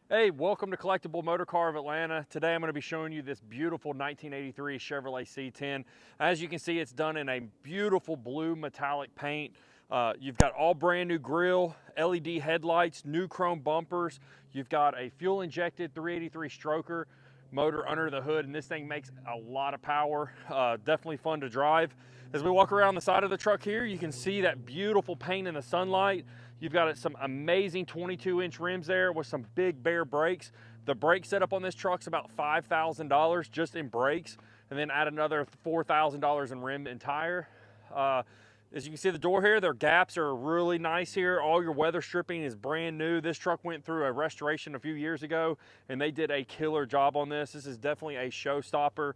Hey, welcome to Collectible Motorcar of Atlanta. Today I'm going to be showing you this beautiful 1983 Chevrolet C10. As you can see, it's done in a beautiful blue metallic paint. You've got all brand new grille, LED headlights, new chrome bumpers. You've got a fuel injected 383 stroker motor under the hood, and this thing makes a lot of power. Definitely fun to drive. As we walk around the side of the truck here, you can see that beautiful paint in the sunlight. You've got some amazing 22-inch rims there with some big bare brakes. The brake setup on this truck's about $5,000 just in brakes, and then add another $4,000 in rim and tire. As you can see the door here, their gaps are really nice here. All your weather stripping is brand new. This truck went through a restoration a few years ago, and they did a killer job on this. This is definitely a showstopper.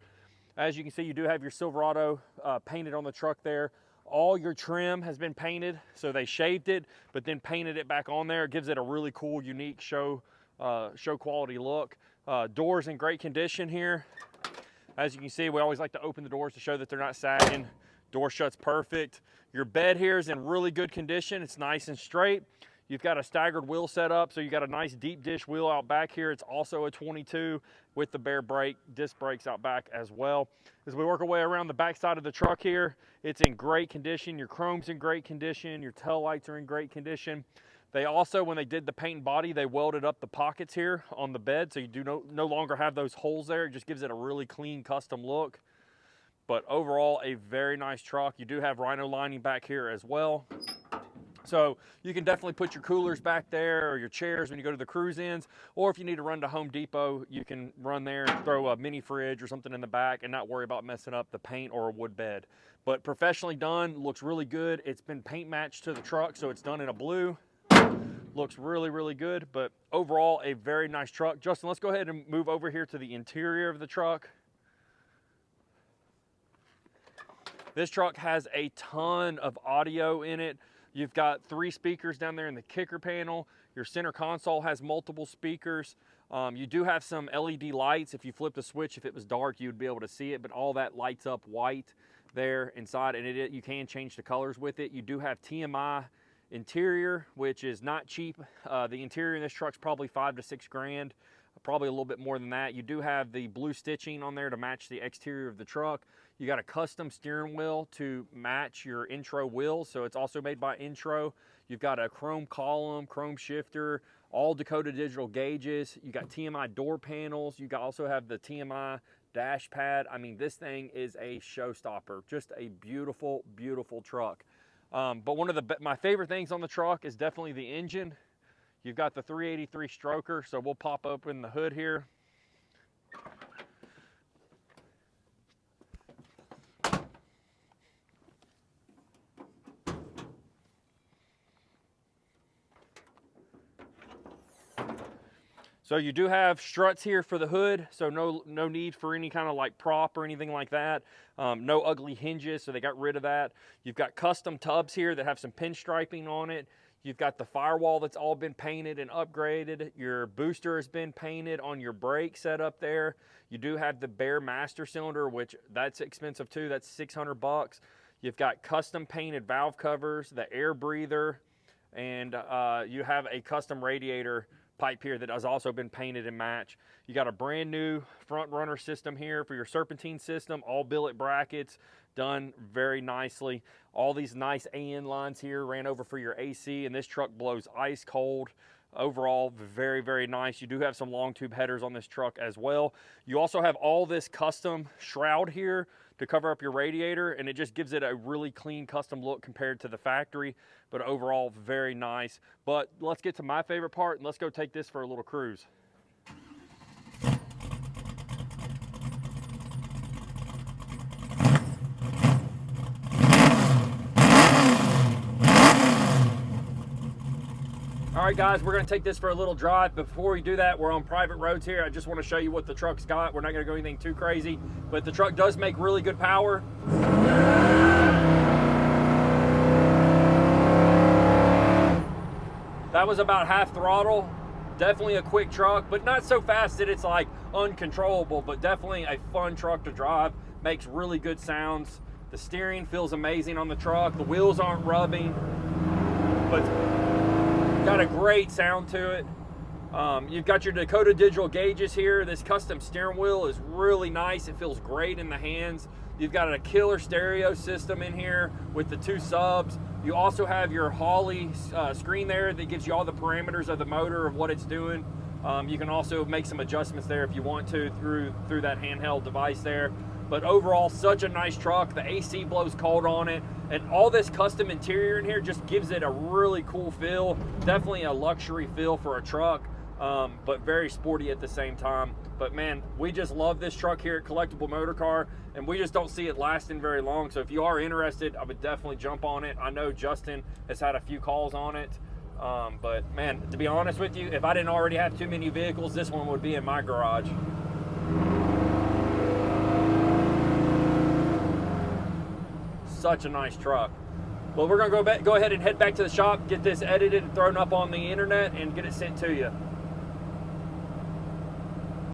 As you can see, you do have your Silverado painted on the truck there. All your trim has been painted, so they shaved it, but then painted it back on there. It gives it a really cool, unique show quality look. Doors in great condition here. As you can see, we always like to open the doors to show that they're not sagging. Door shuts perfect. Your bed here is in really good condition. It's nice and straight. You've got a staggered wheel set up, so you got a nice deep dish wheel out back here. It's also a 22 with the bare brake, disc brakes out back as well. As we work our way around the back side of the truck here, it's in great condition. Your chrome's in great condition. Your tail lights are in great condition. They also, when they did the paint and body, they welded up the pockets here on the bed, so you do no longer have those holes there. It just gives it a really clean custom look. But overall, a very nice truck. You do have rhino lining back here as well. So you can definitely put your coolers back there or your chairs when you go to the cruise-ins, or if you need to run to Home Depot, you can run there and throw a mini fridge or something in the back and not worry about messing up the paint or a wood bed. But professionally done, looks really good. It's been paint matched to the truck, so it's done in a blue. Looks really, really good, but overall, a very nice truck. Justin, let's go ahead and move over here to the interior of the truck. This truck has a ton of audio in it. You've got 3 speakers down there in the kicker panel. Your center console has multiple speakers. You do have some LED lights. If you flip the switch, if it was dark, you would be able to see it, but all that lights up white there inside, and you can change the colors with it. You do have TMI interior, which is not cheap. The interior in this truck's probably $5 to $6 grand, probably a little bit more than that. You do have the blue stitching on there to match the exterior of the truck. You got a custom steering wheel to match your intro wheels, so it's also made by Intro. You've got a chrome column, chrome shifter, all Dakota digital gauges. You got TMI door panels. You also have the TMI dash pad. I mean, this thing is a showstopper. Just a beautiful, beautiful truck. But one of my favorite things on the truck is definitely the engine. You've got the 383 stroker, so we'll pop open the hood here. So you do have struts here for the hood, so no need for any kind of like prop or anything like that. No ugly hinges, so they got rid of that. You've got custom tubs here that have some pinstriping on it. You've got the firewall that's all been painted and upgraded. Your booster has been painted on your brake setup there. You do have the bare master cylinder, which that's expensive too. That's $600. You've got custom painted valve covers, the air breather, and you have a custom radiator pipe here that has also been painted and matched. You got a brand new front runner system here for your Serpentine system, all billet brackets, done very nicely. All these nice AN lines here ran over for your AC, and this truck blows ice cold. Overall, very, very nice. You do have some long tube headers on this truck as well. You also have all this custom shroud here to cover up your radiator, and it just gives it a really clean custom look compared to the factory, but overall very nice. But let's get to my favorite part, and let's go take this for a little cruise. All right, guys, we're gonna take this for a little drive. Before we do that, we're on private roads here. I just wanna show you what the truck's got. We're not gonna go anything too crazy, but the truck does make really good power. That was about half throttle. Definitely a quick truck, but not so fast that it's like uncontrollable, but definitely a fun truck to drive. Makes really good sounds. The steering feels amazing on the truck. The wheels aren't rubbing, but got a great sound to it. You've got your Dakota digital gauges here. This custom steering wheel is really nice. It feels great in the hands. You've got a killer stereo system in here with the 2 subs. You also have your Holley screen there that gives you all the parameters of the motor, of what it's doing. You can also make some adjustments there if you want to through that handheld device there. But overall, such a nice truck. The AC blows cold on it, and all this custom interior in here just gives it a really cool feel. Definitely a luxury feel for a truck, but very sporty at the same time. But man, we just love this truck here at Collectible Motorcar, and we just don't see it lasting very long. So if you are interested, I would definitely jump on it. I know Justin has had a few calls on it. But man, to be honest with you, if I didn't already have too many vehicles, this one would be in my garage. Such a nice truck. Well, we're gonna go ahead and head back to the shop, get this edited and thrown up on the internet, and get it sent to you.